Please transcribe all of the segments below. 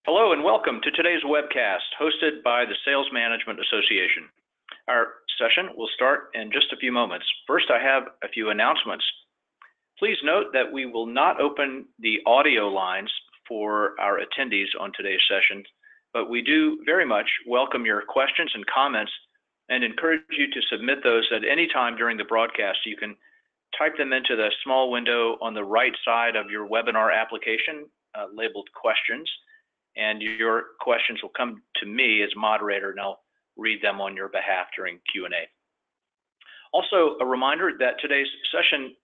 Hello and welcome to today's webcast hosted by the Sales Management Association. Our session will start in just a few moments. First, I have a few announcements. Please note that we will not open the audio lines for our attendees on today's session, but we do very much welcome your questions and comments and encourage you to submit those at any time during the broadcast. You can type them into the small window on the right side of your webinar application labeled questions, and your questions will come to me as moderator and I'll read them on your behalf during Q&A. Also, a reminder that today's session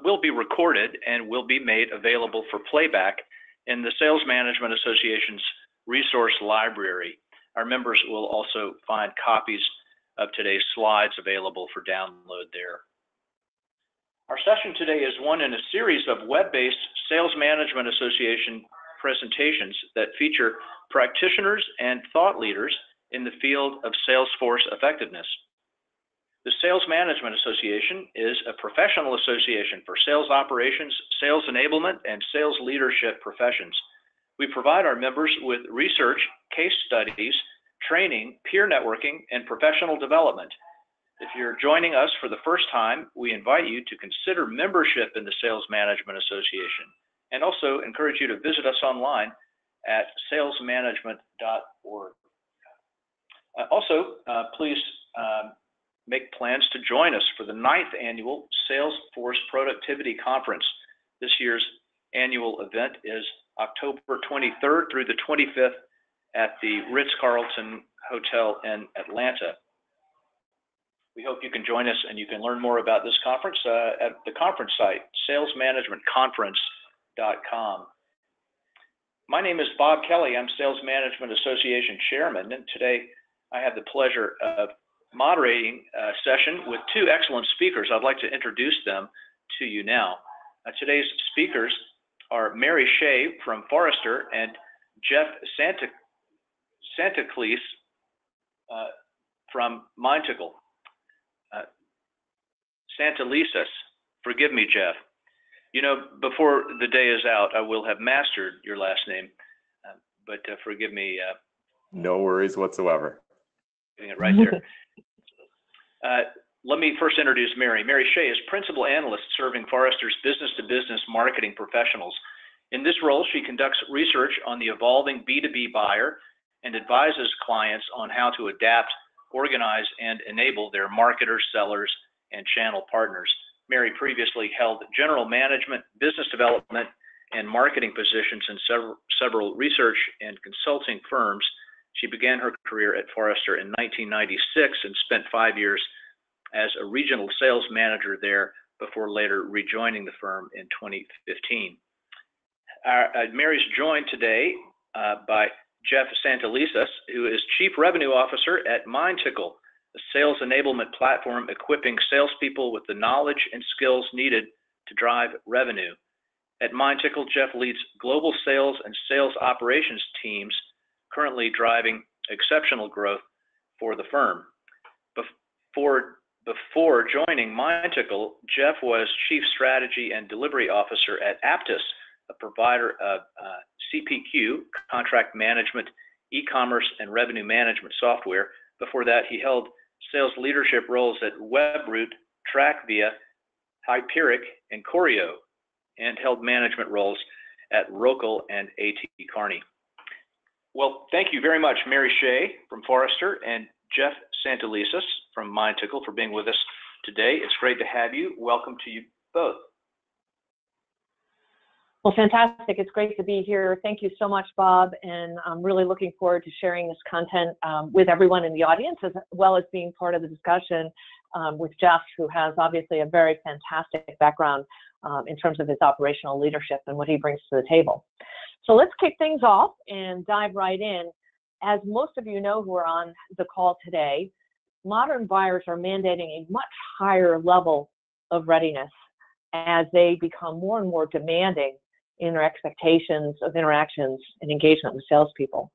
will be recorded and will be made available for playback in the Sales Management Association's resource library. Our members will also find copies of today's slides available for download there. Our session today is one in a series of web-based Sales Management Association presentations that feature practitioners and thought leaders in the field of Salesforce effectiveness. The Sales Management Association is a professional association for sales operations, sales enablement, and sales leadership professions. We provide our members with research, case studies, training, peer networking, and professional development. If you're joining us for the first time, we invite you to consider membership in the Sales Management Association and also encourage you to visit us online at salesmanagement.org. Please make plans to join us for the 9th annual Salesforce Productivity Conference. This year's annual event is October 23rd through the 25th at the Ritz-Carlton Hotel in Atlanta. We hope you can join us and you can learn more about this conference at the conference site, salesmanagementconference.com. My name is Bob Kelly. I'm Sales Management Association Chairman, and today I have the pleasure of moderating a session with two excellent speakers. I'd like to introduce them to you now. Today's speakers are Mary Shea from Forrester and Jeff Santelices from MindTickle. Santelices, forgive me, Jeff. You know, before the day is out, I will have mastered your last name, but forgive me. No worries whatsoever. Getting it right there. Let me first introduce Mary. Mary Shea is Principal Analyst serving Forrester's business-to-business marketing professionals. In this role, she conducts research on the evolving B2B buyer and advises clients on how to adapt, organize, and enable their marketers, sellers, and channel partners. Mary previously held general management, business development, and marketing positions in several research and consulting firms. She began her career at Forrester in 1996 and spent 5 years as a regional sales manager there before later rejoining the firm in 2015. Mary's joined today by Jeff Santelices, who is Chief Revenue Officer at MindTickle, a sales enablement platform equipping salespeople with the knowledge and skills needed to drive revenue. At MindTickle, Jeff leads global sales and sales operations teams, currently driving exceptional growth for the firm. Before joining MindTickle, Jeff was Chief Strategy and Delivery Officer at Aptus, a provider of CPQ, contract management, e-commerce, and revenue management software. Before that, he held sales leadership roles at Webroot, TrackVia, Hyperic, and Choreo, and held management roles at Rokel and A.T. Kearney. Well, thank you very much, Mary Shea from Forrester and Jeff Santelices from MindTickle for being with us today. It's great to have you. Welcome to you both. Well, fantastic. It's great to be here. Thank you so much, Bob. And I'm really looking forward to sharing this content with everyone in the audience, as well as being part of the discussion with Jeff, who has obviously a very fantastic background in terms of his operational leadership and what he brings to the table. So let's kick things off and dive right in. As most of you know who are on the call today, modern buyers are mandating a much higher level of readiness as they become more and more demanding in their expectations of interactions and engagement with salespeople.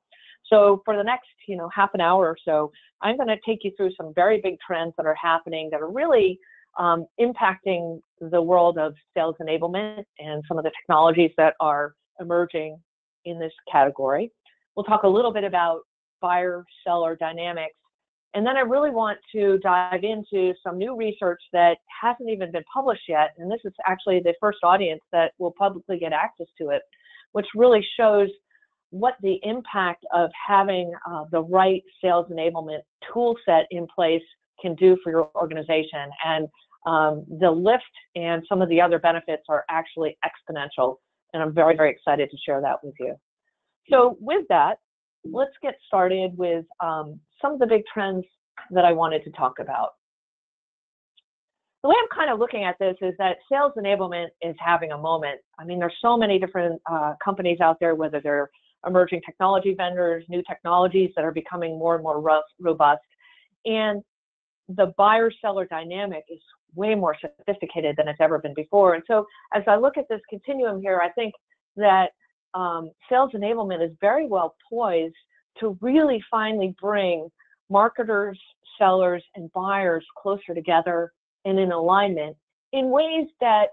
So for the next, half an hour or so, I'm going to take you through some very big trends that are happening that are really impacting the world of sales enablement and some of the technologies that are emerging in this category. We'll talk a little bit about buyer-seller dynamics. And then I really want to dive into some new research that hasn't even been published yet. And this is actually the first audience that will publicly get access to it, which really shows what the impact of having the right sales enablement tool set in place can do for your organization. And the lift and some of the other benefits are actually exponential. And I'm very, very excited to share that with you. So with that, let's get started with some of the big trends that I wanted to talk about. The way I'm kind of looking at this is that sales enablement is having a moment. I mean, there's so many different companies out there, whether they're emerging technology vendors, new technologies that are becoming more and more robust. And the buyer-seller dynamic is way more sophisticated than it's ever been before. And so as I look at this continuum here, I think that sales enablement is very well poised to really finally bring marketers, sellers, and buyers closer together and in alignment in ways that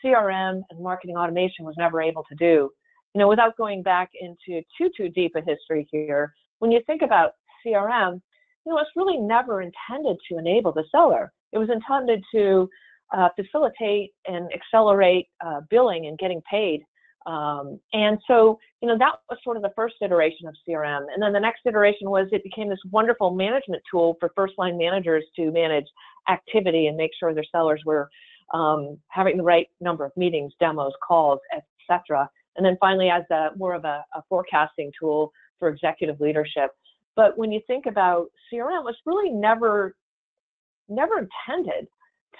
CRM and marketing automation was never able to do. You know, without going back into too deep a history here, when you think about CRM, you know, it's really never intended to enable the seller. It was intended to facilitate and accelerate billing and getting paid. And so, you know, that was sort of the first iteration of CRM. And then the next iteration was it became this wonderful management tool for first-line managers to manage activity and make sure their sellers were having the right number of meetings, demos, calls, etc. And then finally, as more of a forecasting tool for executive leadership. But when you think about CRM, it's really never intended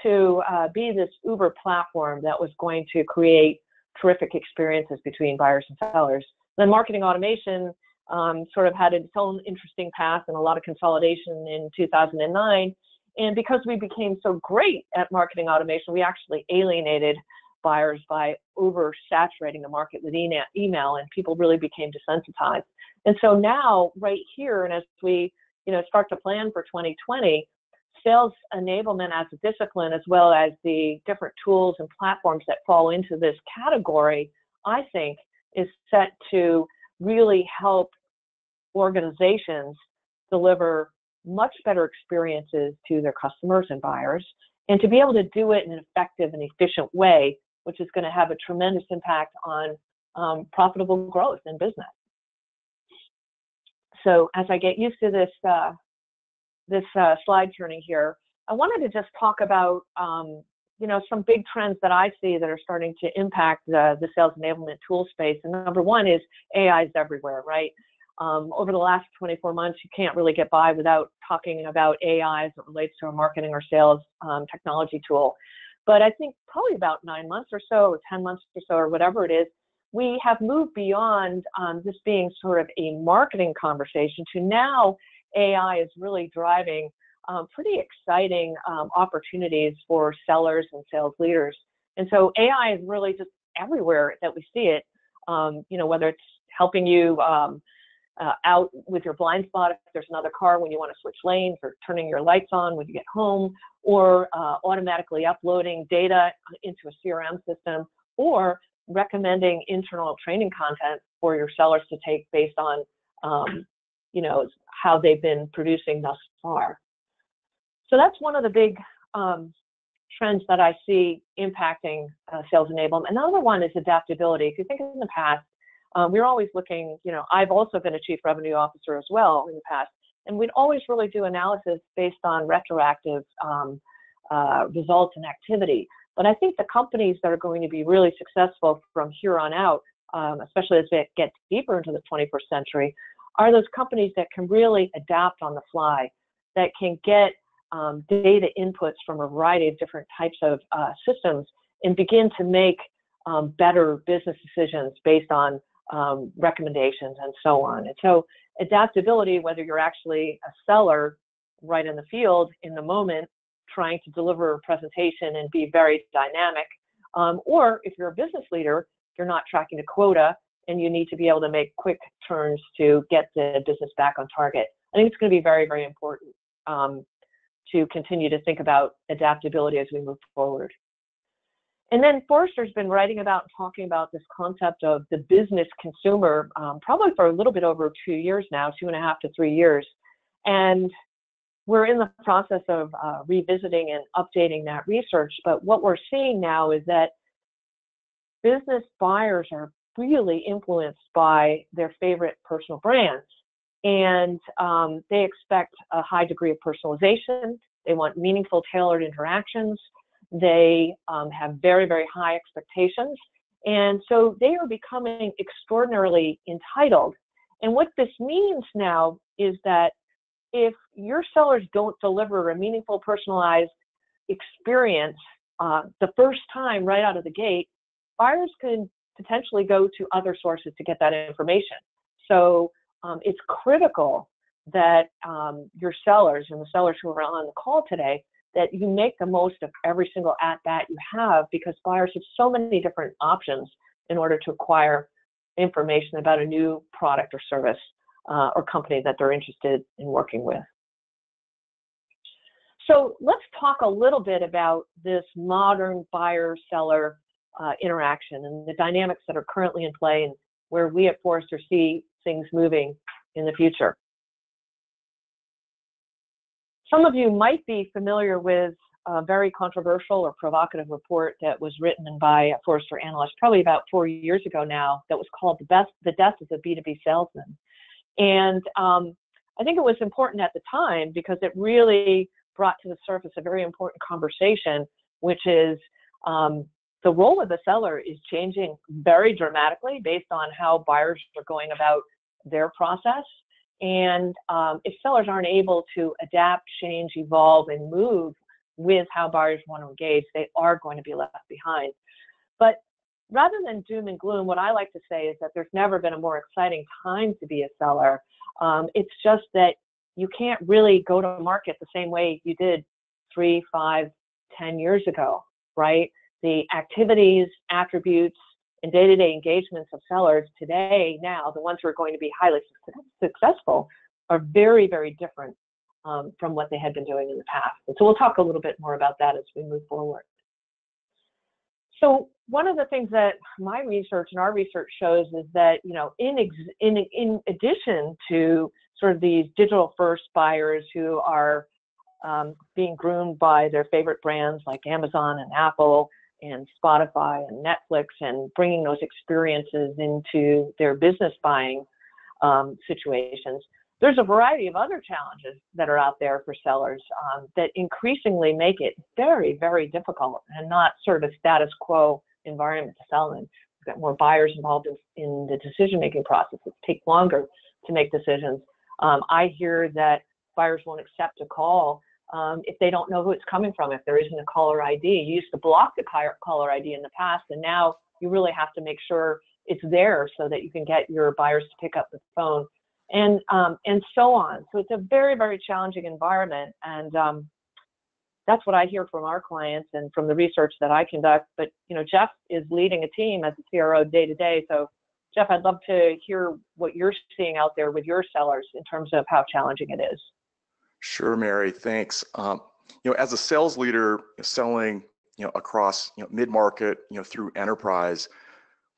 to be this Uber platform that was going to create terrific experiences between buyers and sellers. Then marketing automation sort of had its own interesting path and a lot of consolidation in 2009. And because we became so great at marketing automation, we actually alienated buyers by oversaturating the market with email, and people really became desensitized. And so now, right here, and as we start to plan for 2020, sales enablement as a discipline, as well as the different tools and platforms that fall into this category, I think is set to really help organizations deliver much better experiences to their customers and buyers, and to be able to do it in an effective and efficient way, which is going to have a tremendous impact on profitable growth in business. So as I get used to this slide turning here, I wanted to just talk about some big trends that I see that are starting to impact the sales enablement tool space. And number one is AI is everywhere, right? Over the last 24 months, you can't really get by without talking about AI as it relates to a marketing or sales technology tool. But I think probably about 9 months or so, or 10 months or so, or whatever it is, we have moved beyond this being sort of a marketing conversation to now AI is really driving pretty exciting opportunities for sellers and sales leaders. And so AI is really just everywhere that we see it, whether it's helping you out with your blind spot if there's another car when you want to switch lanes, or turning your lights on when you get home, or automatically uploading data into a CRM system, or recommending internal training content for your sellers to take based on how they've been producing thus far. So that's one of the big trends that I see impacting sales enablement. Another one is adaptability. If you think in the past, we're always looking, I've also been a chief revenue officer as well in the past, and we'd always really do analysis based on retroactive results and activity. But I think the companies that are going to be really successful from here on out, especially as they get deeper into the 21st century, are those companies that can really adapt on the fly, that can get data inputs from a variety of different types of systems and begin to make better business decisions based on recommendations and so on. And so adaptability, whether you're actually a seller right in the field in the moment, trying to deliver a presentation and be very dynamic, or if you're a business leader, you're not tracking a quota and you need to be able to make quick turns to get the business back on target. I think it's going to be very, very important to continue to think about adaptability as we move forward. And then Forrester's been writing about and talking about this concept of the business consumer probably for a little bit over 2 years now, 2.5 to 3 years. And we're in the process of revisiting and updating that research. But what we're seeing now is that business buyers are really influenced by their favorite personal brands. And they expect a high degree of personalization. They want meaningful, tailored interactions. They have very, very high expectations. And so they are becoming extraordinarily entitled. And what this means now is that if your sellers don't deliver a meaningful, personalized experience the first time right out of the gate, buyers can potentially go to other sources to get that information. So it's critical that your sellers and the sellers who are on the call today, that you make the most of every single at-bat you have, because buyers have so many different options in order to acquire information about a new product or service or company that they're interested in working with. So let's talk a little bit about this modern buyer-seller interaction and the dynamics that are currently in play and where we at Forrester see things moving in the future. Some of you might be familiar with a very controversial or provocative report that was written by a Forrester analyst probably about 4 years ago now that was called The Death of the B2B Salesman. And I think it was important at the time because it really brought to the surface a very important conversation, which is the role of the seller is changing very dramatically based on how buyers are going about their process. And if sellers aren't able to adapt, change, evolve, and move with how buyers want to engage, they are going to be left behind. But rather than doom and gloom, what I like to say is that there's never been a more exciting time to be a seller. It's just that you can't really go to market the same way you did 3, 5, 10 years ago, right? The activities, attributes, and day-to-day engagements of sellers today, now, the ones who are going to be highly successful, are very, very different from what they had been doing in the past. And so we'll talk a little bit more about that as we move forward. So one of the things that my research and our research shows is that, you know, in addition to sort of these digital-first buyers who are being groomed by their favorite brands like Amazon and Apple and Spotify and Netflix, and bringing those experiences into their business buying situations, there's a variety of other challenges that are out there for sellers that increasingly make it very, very difficult and not sort of a status quo environment to sell in. We've got more buyers involved in the decision-making process. It takes longer to make decisions. I hear that buyers won't accept a call if they don't know who it's coming from, if there isn't a caller ID. You used to block the caller ID in the past, and now you really have to make sure it's there so that you can get your buyers to pick up the phone, and so on. So it's a very, very challenging environment, and that's what I hear from our clients and from the research that I conduct. But, you know, Jeff is leading a team as a CRO day to day. So, Jeff, I'd love to hear what you're seeing out there with your sellers in terms of how challenging it is. Sure, Mary, thanks. You know, as a sales leader selling, you know, across, you know, mid-market, you know, through enterprise,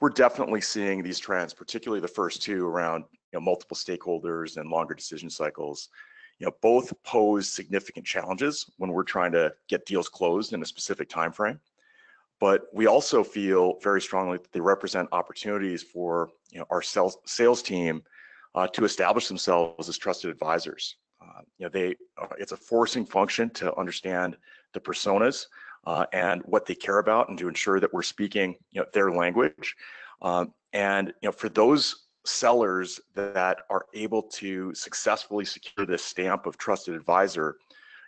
we're definitely seeing these trends, particularly the first two around, you know, multiple stakeholders and longer decision cycles. You know, both pose significant challenges when we're trying to get deals closed in a specific time frame. But we also feel very strongly that they represent opportunities for, you know, our sales team to establish themselves as trusted advisors. You know, it's a forcing function to understand the personas and what they care about, and to ensure that we're speaking, you know, their language. And, you know, for those sellers that are able to successfully secure this stamp of trusted advisor,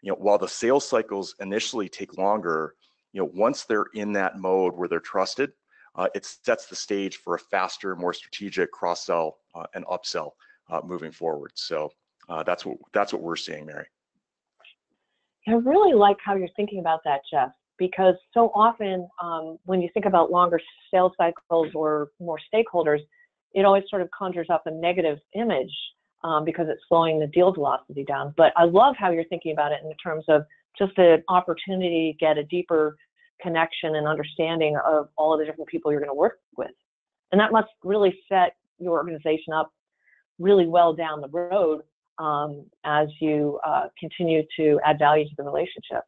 you know, while the sales cycles initially take longer, you know, once they're in that mode where they're trusted, it sets the stage for a faster, more strategic cross-sell and upsell moving forward. So that's what we're seeing, Mary. I really like how you're thinking about that, Jeff, because so often when you think about longer sales cycles or more stakeholders, it always sort of conjures up a negative image because it's slowing the deal velocity down. But I love how you're thinking about it in terms of just an opportunity to get a deeper connection and understanding of all of the different people you're going to work with. And that must really set your organization up really well down the road as you continue to add value to the relationship.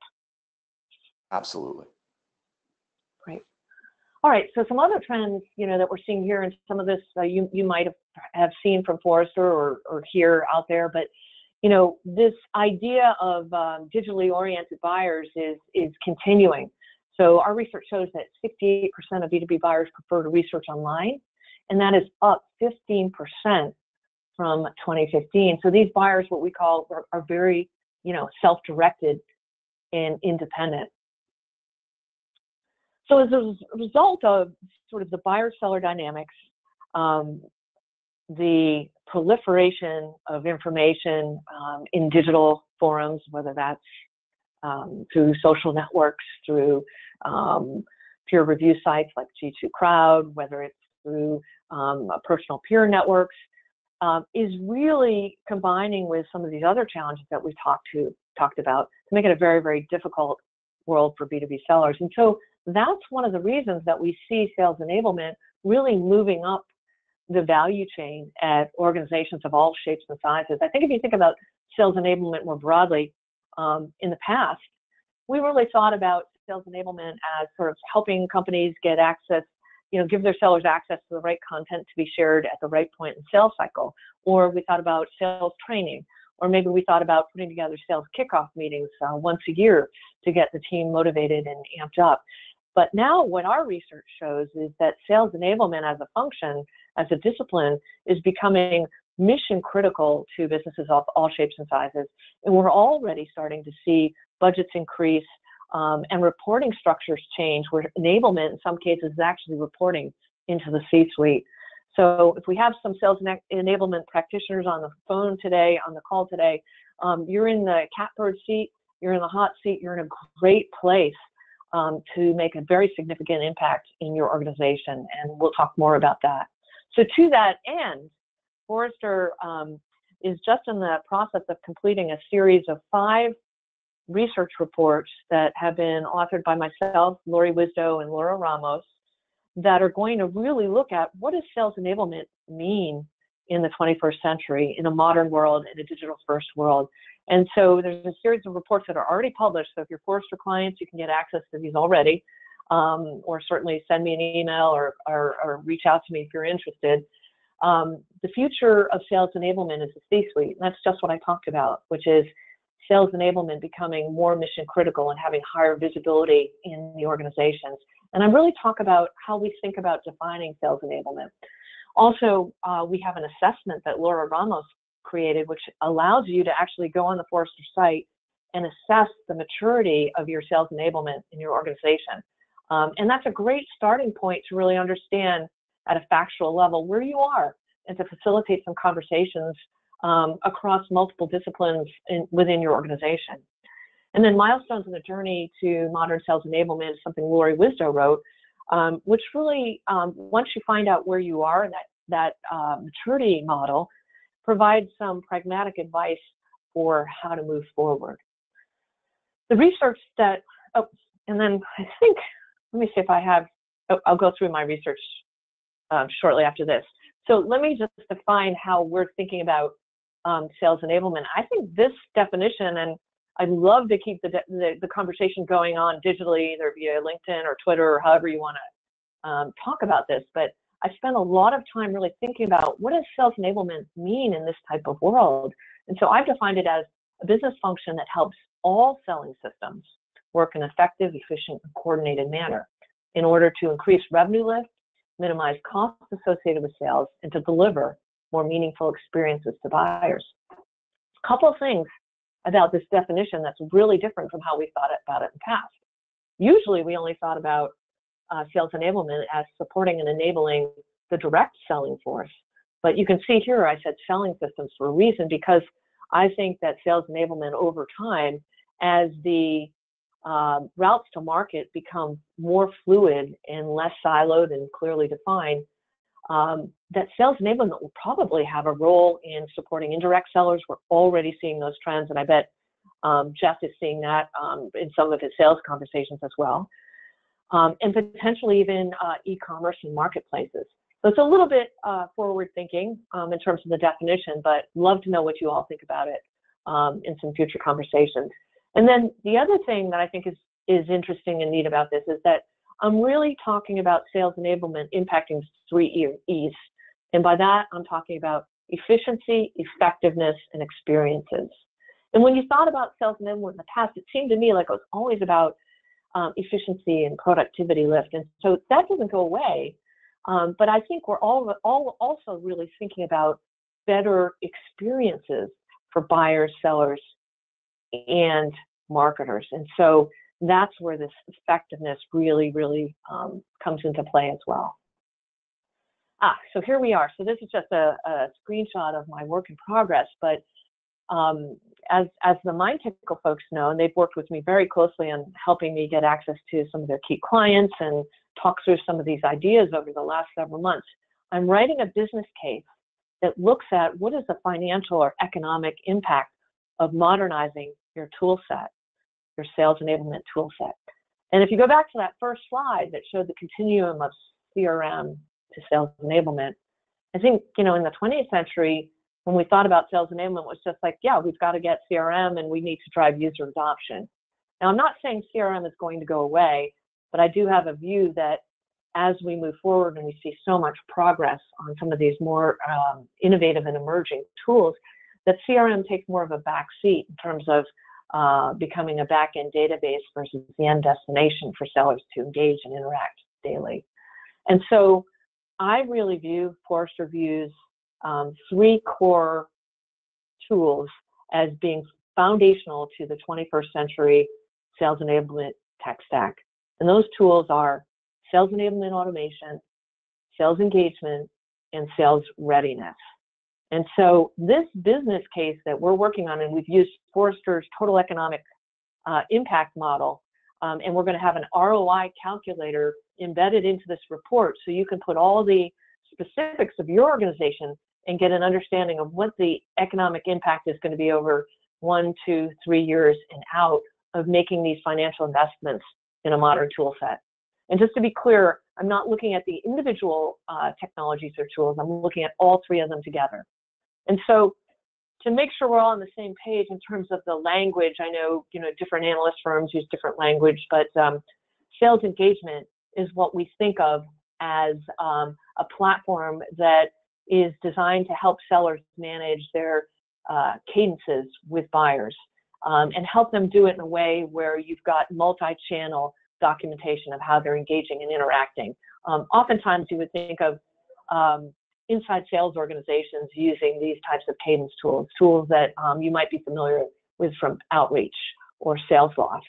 Absolutely. Great. All right, so some other trends, that we're seeing here, and some of this you might have seen from Forrester or hear out there, but this idea of digitally oriented buyers is continuing. So our research shows that 68% of B2B buyers prefer to research online, and that is up 15% from 2015. So these buyers, what we call, are very, self-directed and independent. So as a result of sort of the buyer-seller dynamics, the proliferation of information in digital forums, whether that's through social networks, through peer review sites like G2 Crowd, whether it's through personal peer networks, is really combining with some of these other challenges that we've talked about to make it a very, very difficult world for B2B sellers. And so that's one of the reasons that we see sales enablement really moving up the value chain at organizations of all shapes and sizes. I think if you think about sales enablement more broadly, in the past, we really thought about sales enablement as sort of helping companies get access, give their sellers access to the right content to be shared at the right point in the sales cycle. Or we thought about sales training, or maybe we thought about putting together sales kickoff meetings once a year to get the team motivated and amped up. But now what our research shows is that sales enablement as a function, as a discipline, is becoming mission critical to businesses of all shapes and sizes. And we're already starting to see budgets increase and reporting structures change, where enablement in some cases is actually reporting into the C-suite. So if we have some sales enablement practitioners on the phone today, on the call today, you're in the catbird seat, you're in the hot seat, you're in a great place to make a very significant impact in your organization, and we'll talk more about that. So to that end, Forrester is just in the process of completing a series of 5 research reports that have been authored by myself, Lori Wisdo, and Laura Ramos, that are going to really look at what does sales enablement mean in the 21st century, in a modern world, in a digital-first world. And so there's a series of reports that are already published. So if you're Forrester clients, you can get access to these already, or certainly send me an email or reach out to me if you're interested. The future of sales enablement is the C-suite. That's just what I talked about, which is sales enablement becoming more mission critical and having higher visibility in the organizations. And I really talk about how we think about defining sales enablement. Also, we have an assessment that Laura Ramos created, which allows you to actually go on the Forrester site and assess the maturity of your sales enablement in your organization. And that's a great starting point to really understand at a factual level where you are, and to facilitate some conversations across multiple disciplines within your organization. And then Milestones in the Journey to Modern Sales Enablement is something Lori Wisdo wrote, which really, once you find out where you are in that maturity model, provides some pragmatic advice for how to move forward. The research that, and then I think, let me see if I have, I'll go through my research shortly after this. So let me just define how we're thinking about sales enablement. I think this definition, and I'd love to keep the conversation going on digitally, either via LinkedIn or Twitter or however you want to talk about this, but I spent a lot of time really thinking about what does sales enablement mean in this type of world. And so I've defined it as a business function that helps all selling systems work in an effective, efficient, and coordinated manner in order to increase revenue lift, minimize costs associated with sales, and to deliver more meaningful experiences to buyers. A couple of things about this definition that's really different from how we thought about it in the past. Usually we only thought about sales enablement as supporting and enabling the direct selling force. But you can see here I said selling systems for a reason, because I think that sales enablement over time, as the routes to market become more fluid and less siloed and clearly defined, that sales enablement will probably have a role in supporting indirect sellers. We're already seeing those trends, and I bet Jeff is seeing that in some of his sales conversations as well. and potentially even e-commerce and marketplaces. So it's a little bit forward thinking in terms of the definition, but love to know what you all think about it in some future conversations. And then the other thing that I think is interesting and neat about this is that I'm really talking about sales enablement impacting 3 E's. And by that, I'm talking about efficiency, effectiveness, and experiences. And when you thought about sales enablement in the past, it seemed to me like it was always about efficiency and productivity lift. And so that doesn't go away. But I think we're all also really thinking about better experiences for buyers, sellers, and marketers. And so that's where this effectiveness really, really comes into play as well. So here we are. So this is just a screenshot of my work in progress, but as the MindTickle folks know, and they've worked with me very closely on helping me get access to some of their key clients and talk through some of these ideas over the last several months, I'm writing a business case that looks at what is the financial or economic impact of modernizing your tool set, your sales enablement tool set. And if you go back to that first slide that showed the continuum of CRM to sales enablement, I think, in the 20th century, when we thought about sales enablement, it was just like, yeah, we've got to get CRM and we need to drive user adoption. Now, I'm not saying CRM is going to go away, but I do have a view that as we move forward and we see so much progress on some of these more innovative and emerging tools, that CRM takes more of a back seat in terms of becoming a back-end database versus the end destination for sellers to engage and interact daily. And so I really view, Forrester views, 3 core tools as being foundational to the 21st century sales enablement tech stack. And those tools are sales enablement automation, sales engagement, and sales readiness. And so this business case that we're working on, and we've used Forrester's total economic impact model, and we're going to have an ROI calculator embedded into this report so you can put all the specifics of your organization and get an understanding of what the economic impact is going to be over 1, 2, 3 years and out of making these financial investments in a modern tool set. And just to be clear, I'm not looking at the individual technologies or tools. I'm looking at all 3 of them together. And so to make sure we're all on the same page in terms of the language, I know, different analyst firms use different language, but sales engagement is what we think of as a platform that is designed to help sellers manage their cadences with buyers and help them do it in a way where you've got multi-channel documentation of how they're engaging and interacting. Oftentimes you would think of inside sales organizations using these types of cadence tools that you might be familiar with from Outreach or SalesLoft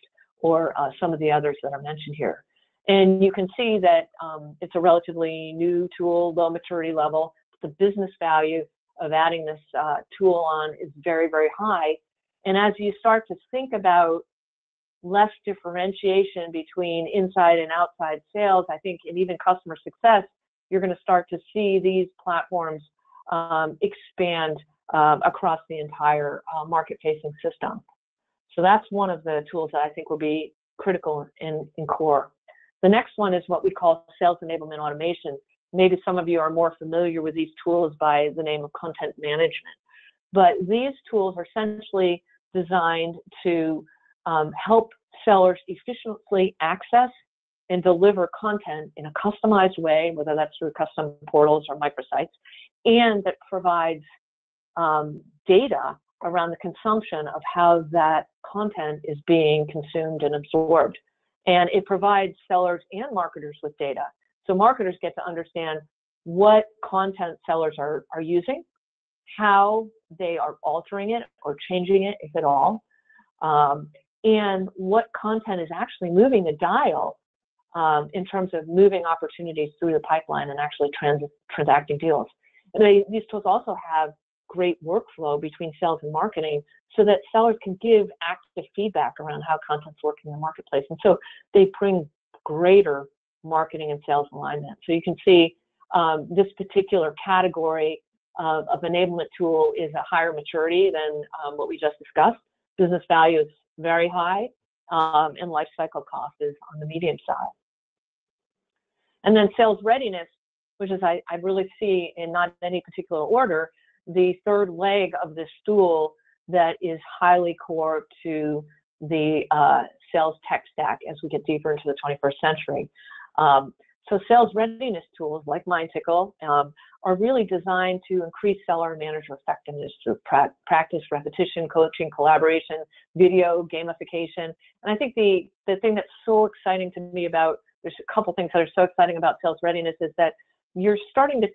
or some of the others that are mentioned here. And you can see that it's a relatively new tool, low maturity level. The business value of adding this tool on is very, very high. And as you start to think about less differentiation between inside and outside sales, I think, and even customer success, you're going to start to see these platforms expand across the entire market-facing system. So that's one of the tools that I think will be critical in core. The next one is what we call sales enablement automation. Maybe some of you are more familiar with these tools by the name of content management. But these tools are essentially designed to help sellers efficiently access and deliver content in a customized way, whether that's through custom portals or microsites, and that provides data around the consumption of how that content is being consumed and absorbed. And it provides sellers and marketers with data. So marketers get to understand what content sellers are using, how they are altering it or changing it, if at all, and what content is actually moving the dial in terms of moving opportunities through the pipeline and actually transacting deals. And these tools also have great workflow between sales and marketing so that sellers can give active feedback around how content's working in the marketplace. And so they bring greater marketing and sales alignment. So you can see this particular category of enablement tool is a higher maturity than what we just discussed. Business value is very high, and life cycle cost is on the medium side. And then sales readiness, which is I really see in not any particular order, the third leg of this stool that is highly core to the sales tech stack as we get deeper into the 21st century. So sales readiness tools like MindTickle are really designed to increase seller and manager effectiveness through practice, repetition, coaching, collaboration, video, gamification. And I think the thing that's so exciting to me about, there's a couple things that are so exciting about sales readiness is that you're starting to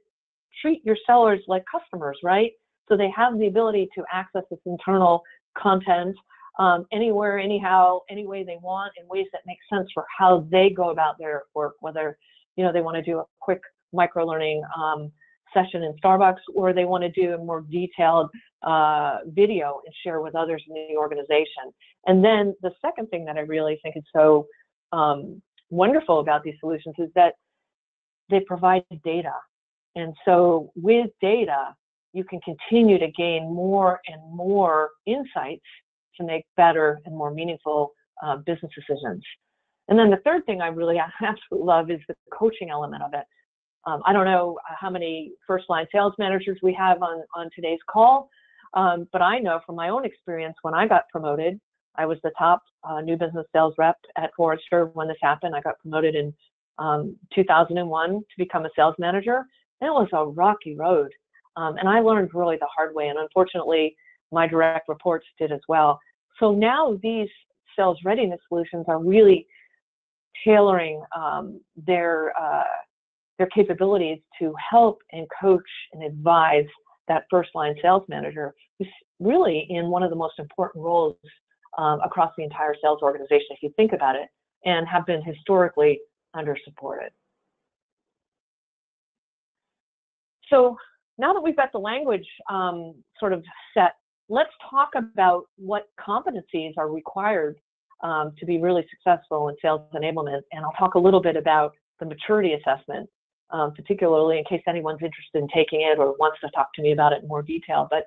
treat your sellers like customers, right? So they have the ability to access this internal content anywhere, anyhow, any way they want, in ways that make sense for how they go about their work, whether they want to do a quick micro-learning session in Starbucks, or they want to do a more detailed video and share with others in the organization. And then the second thing that I really think is so wonderful about these solutions is that they provide data. And so with data, you can continue to gain more and more insights to make better and more meaningful business decisions. And then the third thing I really absolutely love is the coaching element of it. I don't know how many first-line sales managers we have on today's call, but I know from my own experience when I got promoted, I was the top new business sales rep at Forrester when this happened. I got promoted in 2001 to become a sales manager. And it was a rocky road. And I learned really the hard way. And unfortunately, my direct reports did as well. So now these sales readiness solutions are really tailoring their capabilities to help and coach and advise that first-line sales manager, who's really in one of the most important roles across the entire sales organization, if you think about it, and have been historically under-supported. So now that we've got the language sort of set, let's talk about what competencies are required to be really successful in sales enablement. And I'll talk a little bit about the maturity assessment, particularly in case anyone's interested in taking it or wants to talk to me about it in more detail. But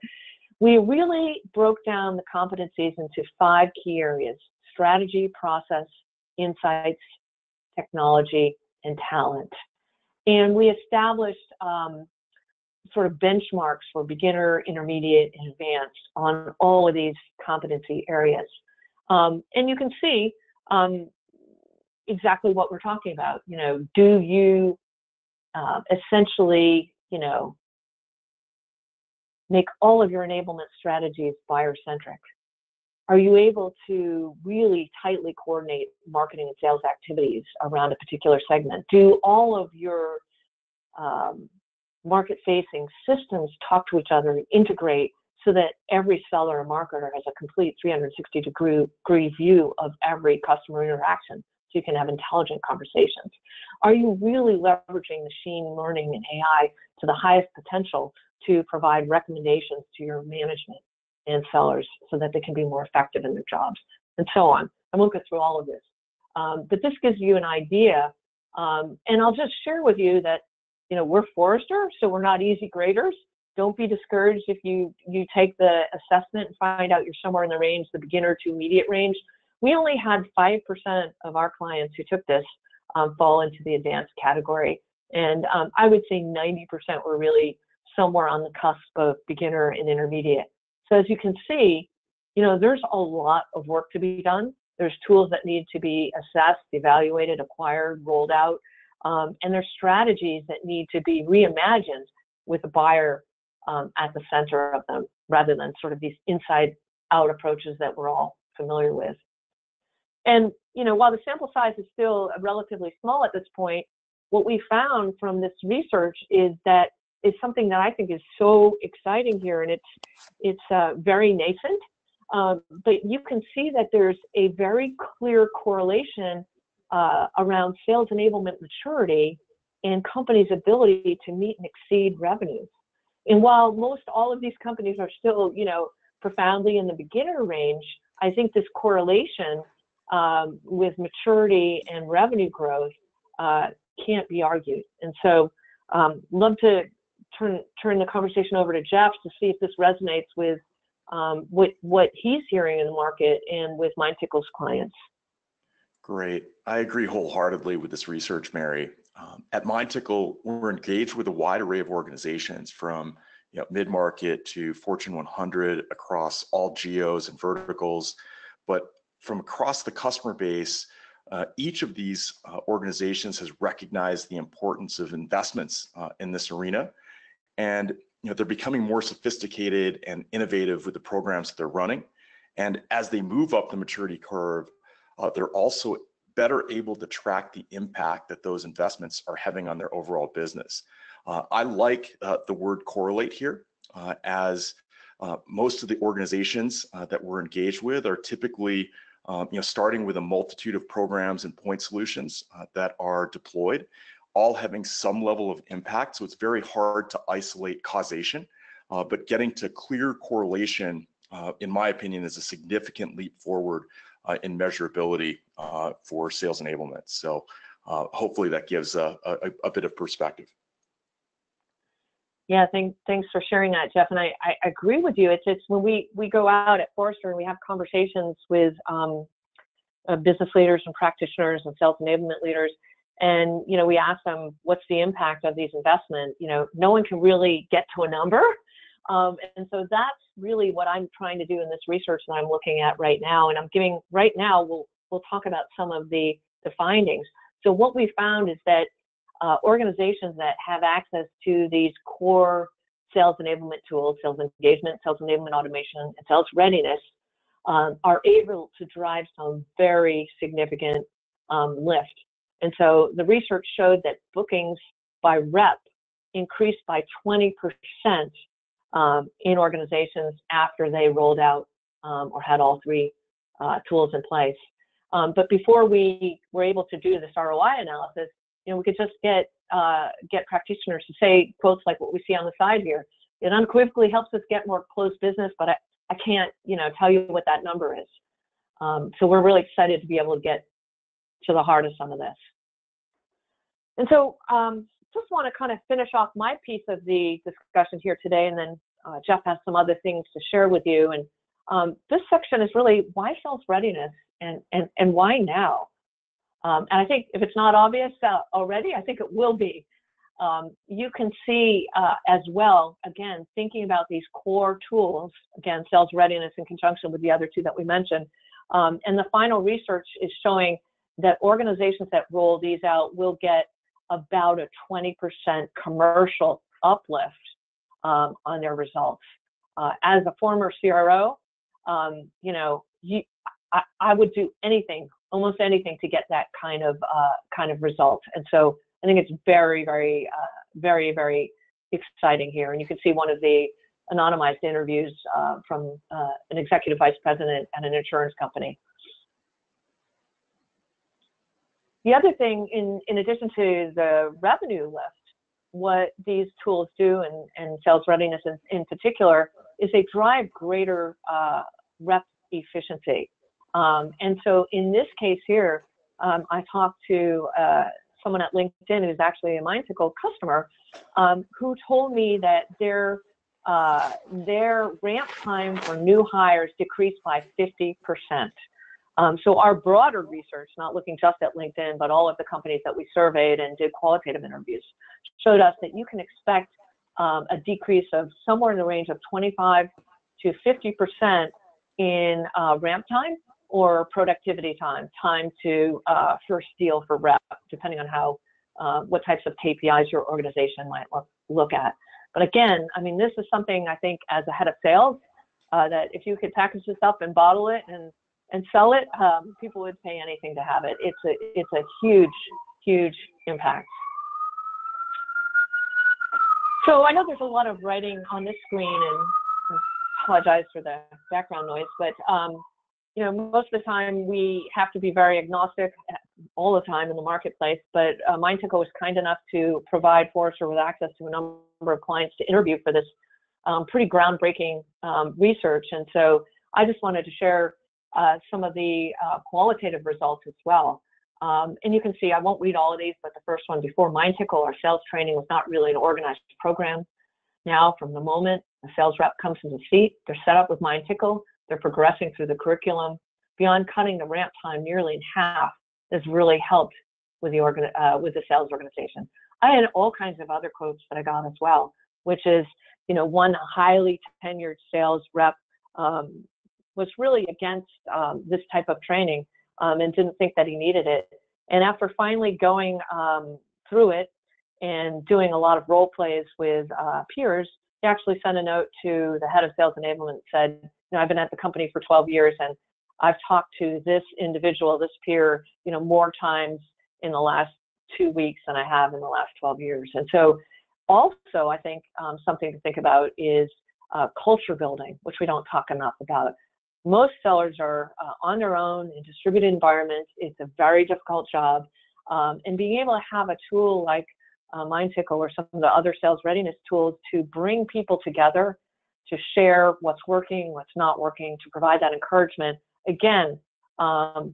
we really broke down the competencies into 5 key areas: strategy, process, insights, technology, and talent. And we established sort of benchmarks for beginner, intermediate, and advanced on all of these competency areas. And you can see exactly what we're talking about. Do you essentially, make all of your enablement strategies buyer-centric? Are you able to really tightly coordinate marketing and sales activities around a particular segment? Do all of your market-facing systems talk to each other and integrate so that every seller or marketer has a complete 360-degree view of every customer interaction, so you can have intelligent conversations? Are you really leveraging machine learning and AI to the highest potential to provide recommendations to your management and sellers so that they can be more effective in their jobs, and so on? I won't go through all of this, but this gives you an idea. And I'll just share with you that we're Forrester, so we're not easy graders. Don't be discouraged if you take the assessment and find out you're somewhere in the range, the beginner to immediate range. We only had 5% of our clients who took this fall into the advanced category. And I would say 90% were really somewhere on the cusp of beginner and intermediate. So as you can see, there's a lot of work to be done. There's tools that need to be assessed, evaluated, acquired, rolled out. And there's strategies that need to be reimagined with the buyer at the center of them, rather than sort of these inside-out approaches that we're all familiar with. And, while the sample size is still relatively small at this point, what we found from this research is something that I think is so exciting here, and it's very nascent, but you can see that there's a very clear correlation around sales enablement maturity and companies' ability to meet and exceed revenues. And while most all of these companies are still, profoundly in the beginner range, I think this correlation with maturity and revenue growth can't be argued. And so love to turn the conversation over to Jeff to see if this resonates with what he's hearing in the market and with MindTickle's clients. Great. I agree wholeheartedly with this research, Mary. At MindTickle, we're engaged with a wide array of organizations from mid-market to Fortune 100 across all geos and verticals. But from across the customer base, each of these organizations has recognized the importance of investments in this arena. And they're becoming more sophisticated and innovative with the programs that they're running. And as they move up the maturity curve, they're also better able to track the impact that those investments are having on their overall business. I like the word correlate here, as most of the organizations that we're engaged with are typically starting with a multitude of programs and point solutions that are deployed, all having some level of impact. So it's very hard to isolate causation, but getting to clear correlation, in my opinion, is a significant leap forward in measurability for sales enablement. So hopefully that gives a bit of perspective. Yeah, thanks for sharing that, Jeff. And I agree with you. It's when we go out at Forrester and we have conversations with business leaders and practitioners and sales enablement leaders, and we ask them, what's the impact of these investments? No one can really get to a number. And so that's really what I'm trying to do in this research that I'm looking at right now. And I'm giving right now, we'll talk about some of the findings. So what we found is that organizations that have access to these core sales enablement tools, sales engagement, sales enablement automation, and sales readiness, are able to drive some very significant lift. And so the research showed that bookings by rep increased by 20% in organizations after they rolled out or had all three tools in place. But before we were able to do this ROI analysis, we could just get practitioners to say quotes like what we see on the side here. It unequivocally helps us get more closed business, but I can't tell you what that number is. So we're really excited to be able to get to the heart of some of this. And so just want to kind of finish off my piece of the discussion here today, and then Jeff has some other things to share with you. And this section is really why sales readiness and why now? And I think if it's not obvious already, I think it will be. You can see as well, again, thinking about these core tools, again, sales readiness in conjunction with the other two that we mentioned. And the final research is showing that organizations that roll these out will get about a 20% commercial uplift on their results. As a former CRO, I would do anything, almost anything, to get that kind of result. And so I think it's very, very, very, very exciting here. And you can see one of the anonymized interviews from an executive vice president at an insurance company. The other thing, in addition to the revenue lift, what these tools do, and sales readiness in particular, is they drive greater rep efficiency. And so in this case here, I talked to someone at LinkedIn who's actually a MindTickle customer, who told me that their ramp time for new hires decreased by 50%. So our broader research, not looking just at LinkedIn, but all of the companies that we surveyed and did qualitative interviews, showed us that you can expect a decrease of somewhere in the range of 25 to 50% in ramp time or productivity time to first deal for rep, depending on how what types of KPIs your organization might look at. But again, I mean, this is something I think as a head of sales, that if you could package this up and bottle it and sell it, people would pay anything to have it. It's a huge, huge impact. So I know there's a lot of writing on this screen, and I apologize for the background noise, but most of the time we have to be very agnostic all the time in the marketplace, but MindTickle was kind enough to provide Forrester with access to a number of clients to interview for this pretty groundbreaking research. And so I just wanted to share some of the qualitative results as well. And you can see, I won't read all of these, but the first one, before MindTickle, our sales training was not really an organized program. Now, from the moment a sales rep comes in the seat, they're set up with MindTickle, they're progressing through the curriculum. Beyond cutting the ramp time nearly in half, has really helped with the sales organization. I had all kinds of other quotes that I got as well, which is, one highly tenured sales rep was really against this type of training and didn't think that he needed it. And after finally going through it and doing a lot of role plays with peers, he actually sent a note to the head of sales enablement, said, I've been at the company for 12 years and I've talked to this individual, this peer, more times in the last 2 weeks than I have in the last 12 years. And so also, I think something to think about is culture building, which we don't talk enough about. Most sellers are on their own in distributed environments. It's a very difficult job. And being able to have a tool like MindTickle or some of the other sales readiness tools to bring people together, to share what's working, what's not working, to provide that encouragement, again,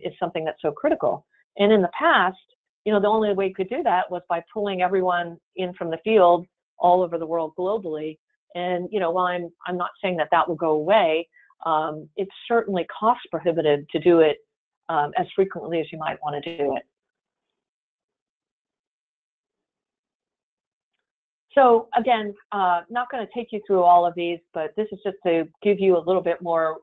is something that's so critical. And in the past, the only way you could do that was by pulling everyone in from the field all over the world globally. And, while I'm not saying that will go away, it's certainly cost prohibitive to do it as frequently as you might want to do it. So again, not going to take you through all of these, but this is just to give you a little bit more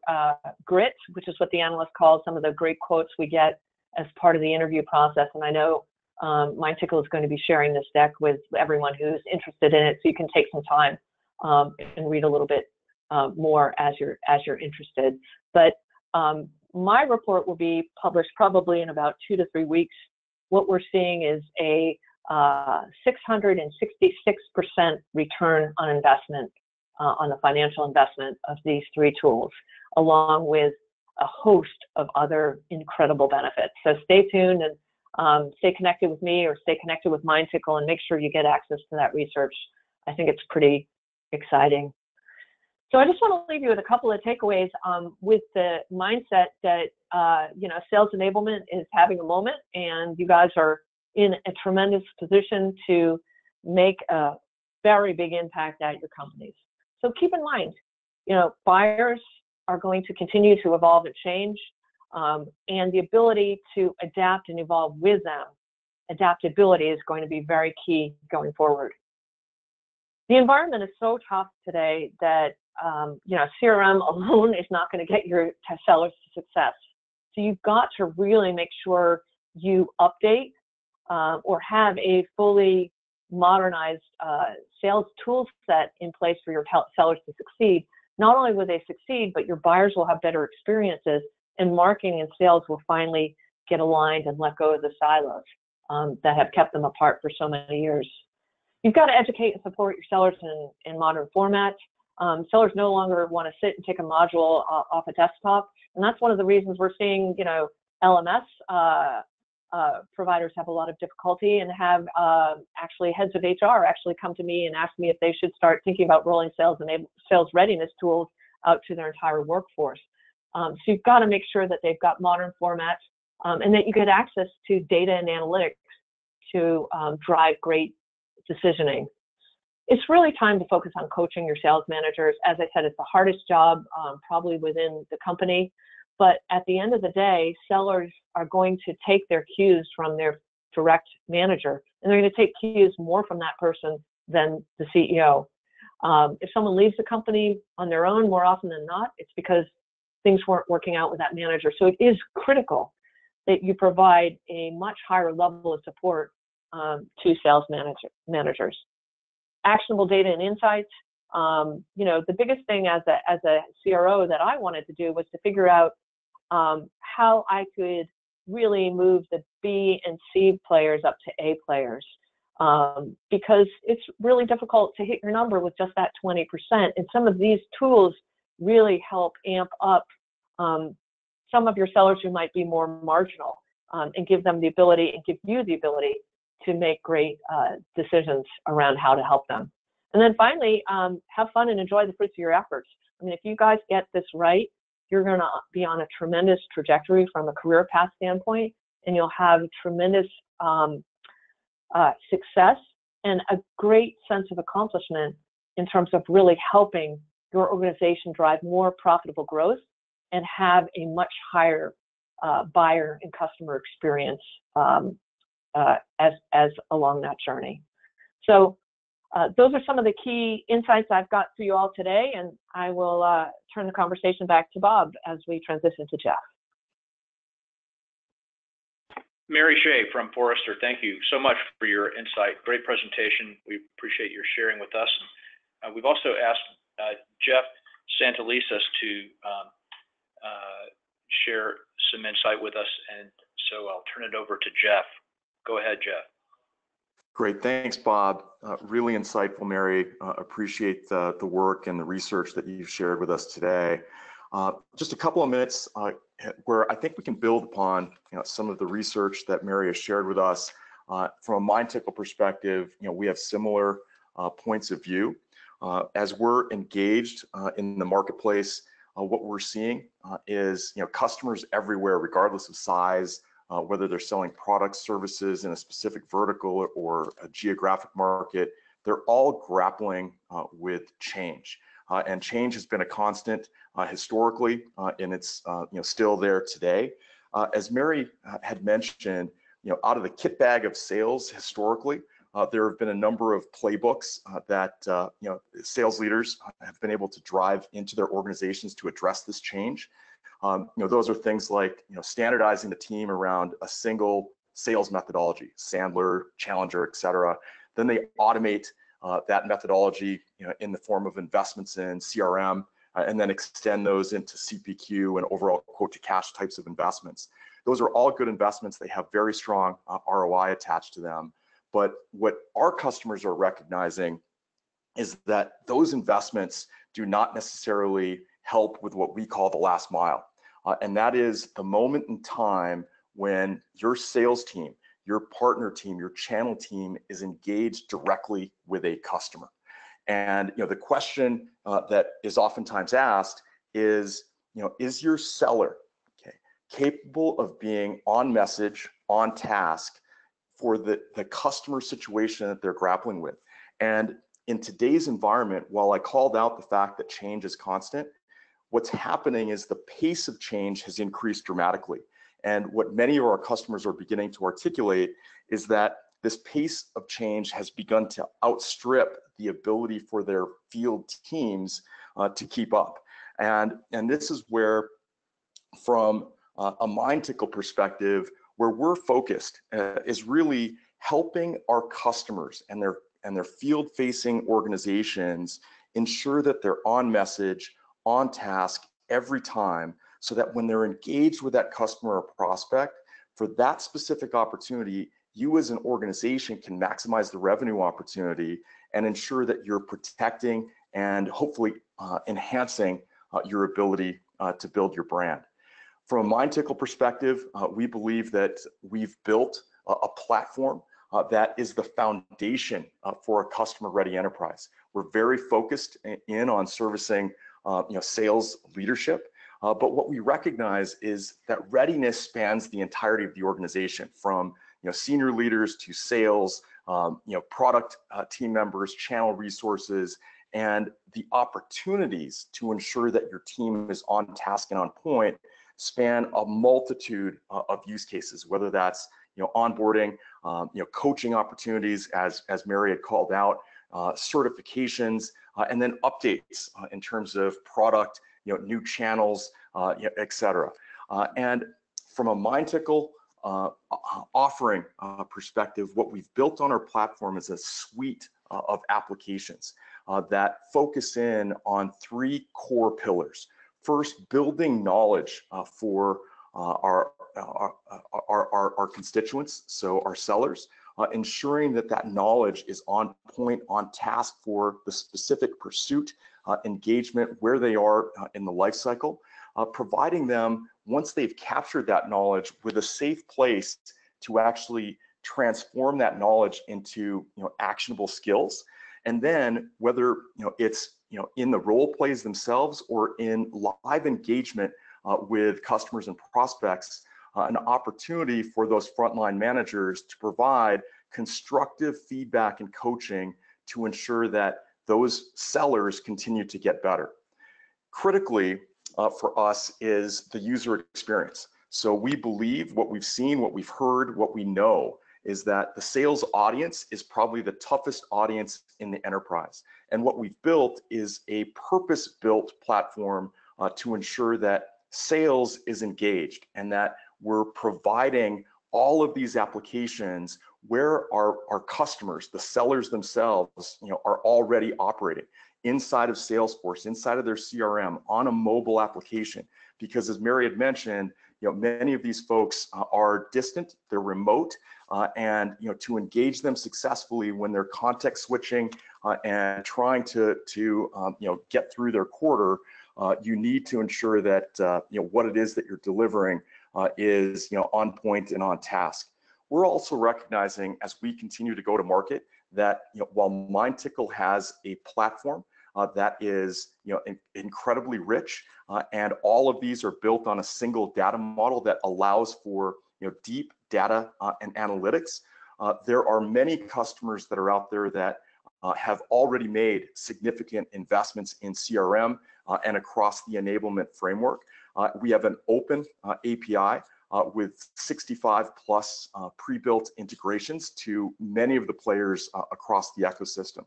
grit, which is what the analyst calls some of the great quotes we get as part of the interview process. And I know MindTickle is going to be sharing this deck with everyone who's interested in it, so you can take some time and read a little bit more as you're interested. But my report will be published probably in about 2 to 3 weeks. What we're seeing is a 666% return on investment on the financial investment of these 3 tools, along with a host of other incredible benefits. So stay tuned and stay connected with me or stay connected with MindTickle and make sure you get access to that research. I think it's pretty exciting. So I just want to leave you with a couple of takeaways with the mindset that, sales enablement is having a moment, and you guys are in a tremendous position to make a very big impact at your companies. So keep in mind, buyers are going to continue to evolve and change, and the ability to adapt and evolve with them, adaptability is going to be very key going forward. The environment is so tough today that CRM alone is not going to get your sellers to success. So you've got to really make sure you update or have a fully modernized sales tool set in place for your sellers to succeed. Not only will they succeed, but your buyers will have better experiences, and marketing and sales will finally get aligned and let go of the silos that have kept them apart for so many years. You've got to educate and support your sellers in modern formats. Sellers no longer want to sit and take a module off a desktop, and that's one of the reasons we're seeing, LMS providers have a lot of difficulty, and have actually heads of HR actually come to me and ask me if they should start thinking about rolling sales readiness tools out to their entire workforce. So you've got to make sure that they've got modern formats and that you get access to data and analytics to drive great decisioning. It's really time to focus on coaching your sales managers. As I said, it's the hardest job probably within the company. But at the end of the day, sellers are going to take their cues from their direct manager, and they're going to take cues more from that person than the CEO. If someone leaves the company on their own, more often than not, it's because things weren't working out with that manager. So it is critical that you provide a much higher level of support to sales managers. Actionable data and insights. The biggest thing as a CRO that I wanted to do was to figure out how I could really move the B and C players up to A players, because it's really difficult to hit your number with just that 20%. And some of these tools really help amp up some of your sellers who might be more marginal, and give them the ability and give you the ability to make great decisions around how to help them. And then finally, have fun and enjoy the fruits of your efforts. I mean, if you guys get this right, you're going to be on a tremendous trajectory from a career path standpoint, and you'll have tremendous success and a great sense of accomplishment in terms of really helping your organization drive more profitable growth and have a much higher buyer and customer experience as along that journey. So those are some of the key insights I've got for you all today, and I will turn the conversation back to Bob as we transition to Jeff. Mary Shea from Forrester, thank you so much for your insight. Great presentation. We appreciate your sharing with us. We've also asked Jeff Santelices to share some insight with us, and so I'll turn it over to Jeff. Go ahead, Jeff. Great, thanks, Bob. Really insightful, Mary. Appreciate the work and the research that you've shared with us today. Just a couple of minutes where I think we can build upon some of the research that Mary has shared with us. From a MindTickle perspective, we have similar points of view. As we're engaged in the marketplace, what we're seeing is customers everywhere, regardless of size, whether they're selling products, services in a specific vertical or a geographic market, they're all grappling with change. And change has been a constant historically, and it's still there today. As Mary had mentioned, out of the kit bag of sales historically, there have been a number of playbooks that sales leaders have been able to drive into their organizations to address this change. Those are things like standardizing the team around a single sales methodology, Sandler, Challenger, et cetera. Then they automate that methodology in the form of investments in CRM, and then extend those into CPQ and overall quote to cash types of investments. Those are all good investments. They have very strong ROI attached to them. But what our customers are recognizing is that those investments do not necessarily help with what we call the last mile. And that is the moment in time when your sales team, your partner team, your channel team is engaged directly with a customer. And the question that is oftentimes asked is, is your seller capable of being on message, on task for the customer situation that they're grappling with? And in today's environment, while I called out the fact that change is constant, what's happening is the pace of change has increased dramatically. And what many of our customers are beginning to articulate is that this pace of change has begun to outstrip the ability for their field teams to keep up. And this is where, from a MindTickle perspective, where we're focused is really helping our customers and their field-facing organizations ensure that they're on message, on task every time, so that when they're engaged with that customer or prospect for that specific opportunity, you as an organization can maximize the revenue opportunity and ensure that you're protecting and hopefully enhancing your ability to build your brand. From a MindTickle perspective, we believe that we've built a platform that is the foundation for a customer-ready enterprise. We're very focused in on servicing sales leadership, but what we recognize is that readiness spans the entirety of the organization, from senior leaders to sales, product team members, channel resources, and the opportunities to ensure that your team is on task and on point span a multitude of use cases, whether that's onboarding, coaching opportunities, as Mary had called out, certifications, and then updates in terms of product, new channels, et cetera. And from a MindTickle offering perspective, what we've built on our platform is a suite of applications that focus in on three core pillars. First, building knowledge for our constituents, so our sellers, ensuring that knowledge is on point, on task for the specific pursuit, engagement, where they are in the life cycle, providing them, once they've captured that knowledge, with a safe place to actually transform that knowledge into actionable skills. And then whether it's in the role plays themselves or in live engagement with customers and prospects, an opportunity for those frontline managers to provide constructive feedback and coaching to ensure that those sellers continue to get better. Critically for us is the user experience. So we believe what we've seen, what we've heard, what we know is that the sales audience is probably the toughest audience in the enterprise. And what we've built is a purpose-built platform to ensure that sales is engaged and that we're providing all of these applications where our customers, the sellers themselves, are already operating inside of Salesforce, inside of their CRM, on a mobile application. Because as Mary had mentioned, many of these folks are distant, they're remote, and to engage them successfully when they're context switching and trying to get through their quarter, you need to ensure that what it is that you're delivering is on point and on task. We're also recognizing as we continue to go to market that while MindTickle has a platform that is incredibly rich, and all of these are built on a single data model that allows for deep data and analytics, there are many customers that are out there that have already made significant investments in CRM and across the enablement framework. We have an open API with 65 plus pre-built integrations to many of the players across the ecosystem.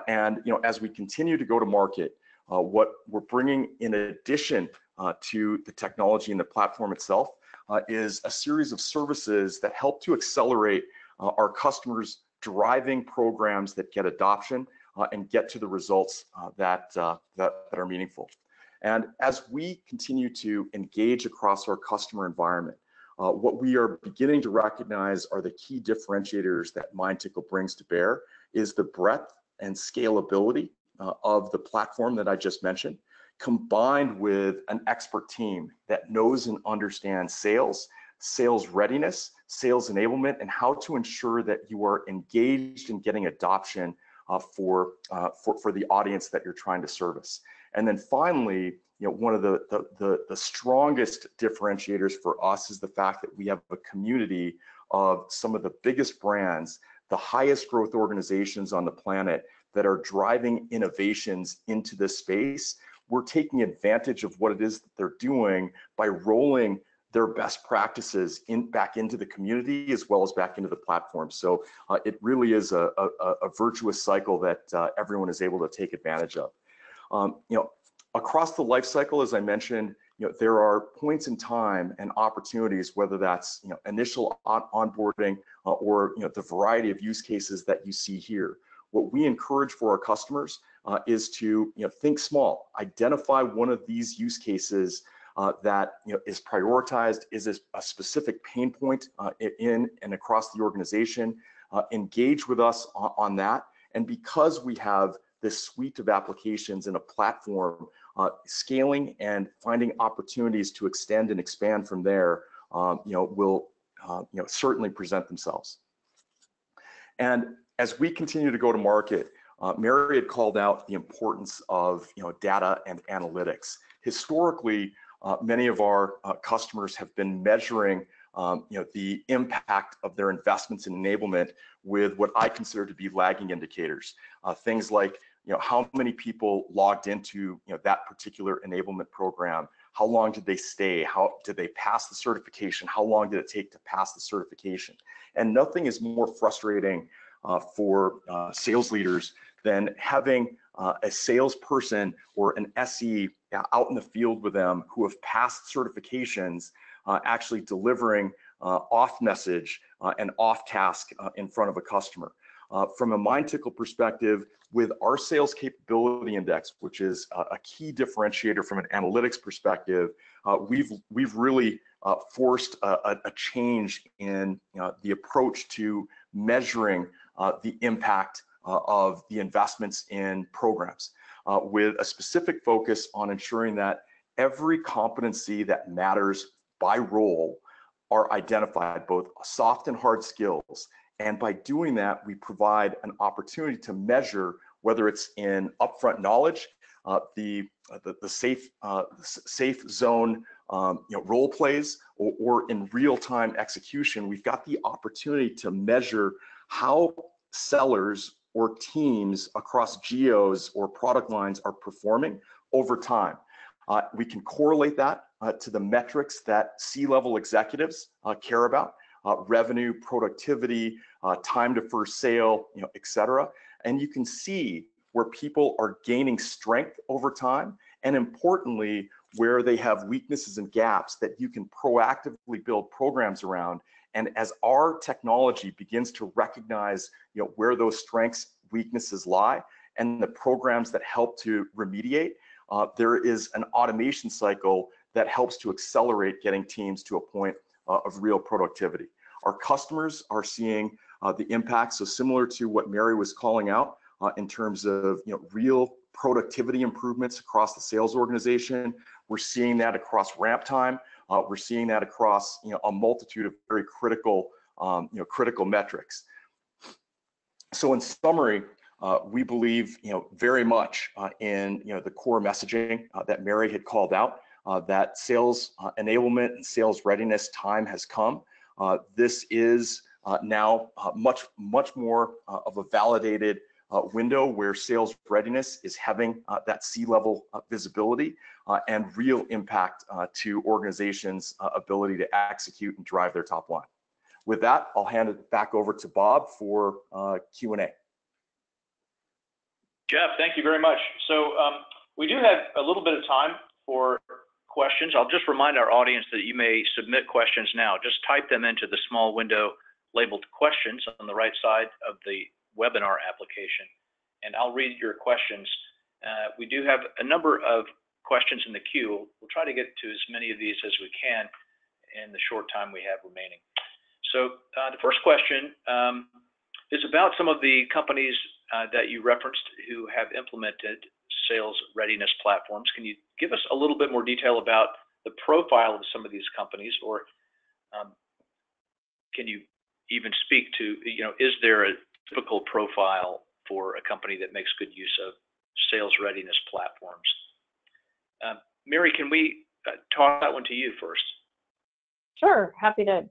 And as we continue to go to market, what we're bringing in addition to the technology and the platform itself is a series of services that help to accelerate our customers driving programs that get adoption and get to the results that are meaningful. And as we continue to engage across our customer environment, what we are beginning to recognize are the key differentiators that MindTickle brings to bear is the breadth and scalability of the platform that I just mentioned, combined with an expert team that knows and understands sales, sales readiness, sales enablement, and how to ensure that you are engaged in getting adoption for the audience that you're trying to service. And then finally, one of the strongest differentiators for us is the fact that we have a community of some of the biggest brands, the highest growth organizations on the planet that are driving innovations into this space. We're taking advantage of what it is that they're doing by rolling their best practices back into the community as well as back into the platform. So it really is a virtuous cycle that everyone is able to take advantage of. Across the life cycle, as I mentioned, there are points in time and opportunities, whether that's initial onboarding or the variety of use cases that you see here. What we encourage for our customers is to think small, identify one of these use cases that is prioritized, is a specific pain point in and across the organization, engage with us on that. And because we have this suite of applications in a platform, scaling and finding opportunities to extend and expand from there, will certainly present themselves. And as we continue to go to market, Mary had called out the importance of data and analytics. Historically, many of our customers have been measuring the impact of their investments in enablement with what I consider to be lagging indicators. Things like how many people logged into that particular enablement program, how long did they stay, how did they pass the certification, how long did it take to pass the certification. And nothing is more frustrating for sales leaders than having a salesperson or an SE out in the field with them who have passed certifications actually delivering off message and off task in front of a customer. From a MindTickle perspective, with our sales capability index, which is a key differentiator from an analytics perspective, we've really forced a change in the approach to measuring the impact of the investments in programs, with a specific focus on ensuring that every competency that matters by role are identified, both soft and hard skills. And by doing that, we provide an opportunity to measure whether it's in upfront knowledge, the safe zone role plays, or in real-time execution. We've got the opportunity to measure how sellers or teams across geos or product lines are performing over time. We can correlate that to the metrics that C-level executives care about. revenue, productivity, time to first sale, et cetera. And you can see where people are gaining strength over time, and importantly, where they have weaknesses and gaps that you can proactively build programs around. And as our technology begins to recognize, where those strengths, weaknesses lie, and the programs that help to remediate, there is an automation cycle that helps to accelerate getting teams to a point of real productivity. Our customers are seeing the impact, so similar to what Mary was calling out in terms of real productivity improvements across the sales organization. We're seeing that across ramp time. We're seeing that across a multitude of very critical critical metrics. So in summary, we believe very much in the core messaging that Mary had called out, that sales enablement and sales readiness time has come. This is now much more of a validated window where sales readiness is having that C-level visibility and real impact to organizations' ability to execute and drive their top line. With that, I'll hand it back over to Bob for Q&A. Jeff, thank you very much. So we do have a little bit of time for questions. I'll just remind our audience that you may submit questions now. Just type them into the small window labeled questions on the right side of the webinar application, and I'll read your questions. We do have a number of questions in the queue. We'll try to get to as many of these as we can in the short time we have remaining. So the first question is about some of the companies that you referenced who have implemented sales readiness platforms. Can you give us a little bit more detail about the profile of some of these companies, or can you even speak to, is there a typical profile for a company that makes good use of sales readiness platforms? Mary, can we talk that one to you first? Sure, happy to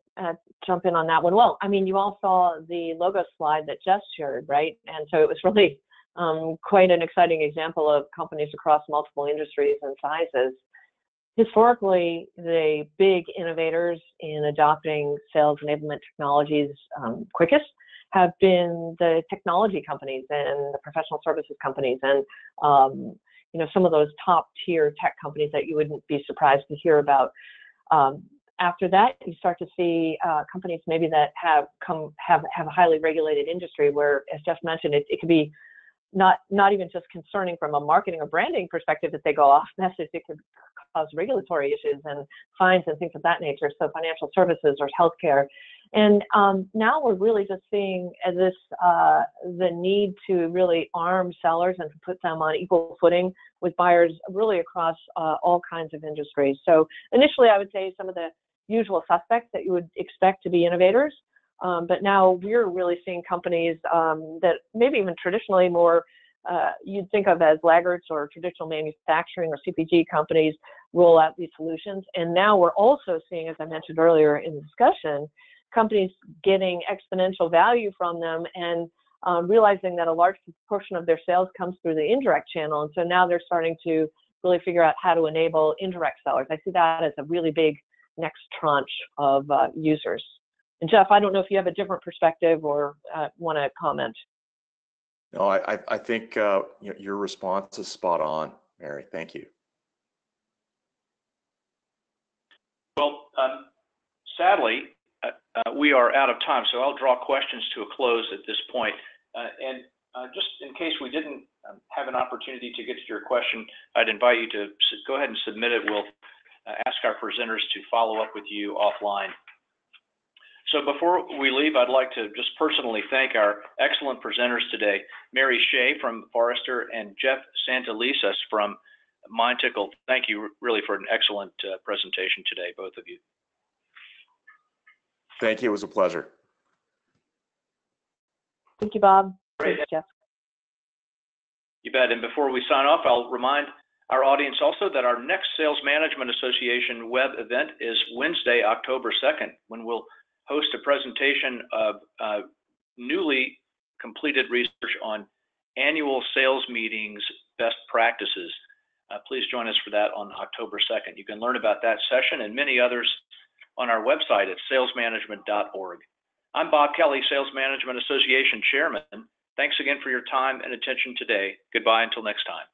jump in on that one. Well, I mean, you all saw the logo slide that Jeff shared, right? And so it was really quite an exciting example of companies across multiple industries and sizes. Historically, the big innovators in adopting sales enablement technologies quickest have been the technology companies and the professional services companies, and some of those top tier tech companies that you wouldn't be surprised to hear about. After that, you start to see companies maybe that have a highly regulated industry where, as Jeff mentioned, it could be not even just concerning from a marketing or branding perspective that they go off message. It could cause regulatory issues and fines and things of that nature. So financial services or healthcare. And now we're really just seeing the need to really arm sellers and to put them on equal footing with buyers really across all kinds of industries. So initially, I would say some of the usual suspects that you would expect to be innovators, but now we're really seeing companies that maybe even traditionally more you'd think of as laggards or traditional manufacturing or CPG companies roll out these solutions. And now we're also seeing, as I mentioned earlier in the discussion, companies getting exponential value from them and realizing that a large portion of their sales comes through the indirect channel. And so now they're starting to really figure out how to enable indirect sellers. I see that as a really big next tranche of users. And Jeff, I don't know if you have a different perspective or want to comment. No, I think your response is spot on, Mary. Thank you. Well, sadly, we are out of time, so I'll draw questions to a close at this point. And just in case we didn't have an opportunity to get to your question, I'd invite you to go ahead and submit it. We'll ask our presenters to follow up with you offline. So before we leave, I'd like to just personally thank our excellent presenters today, Mary Shea from Forrester and Jeff Santelices from MindTickle. Thank you really for an excellent presentation today, both of you. Thank you. It was a pleasure. Thank you, Bob. Great. Thanks, Jeff. You bet. And before we sign off, I'll remind our audience also that our next Sales Management Association web event is Wednesday, October 2nd, when we'll host a presentation of newly completed research on annual sales meetings best practices. Please join us for that on October 2nd. You can learn about that session and many others on our website at salesmanagement.org. I'm Bob Kelly, Sales Management Association Chairman. Thanks again for your time and attention today. Goodbye until next time.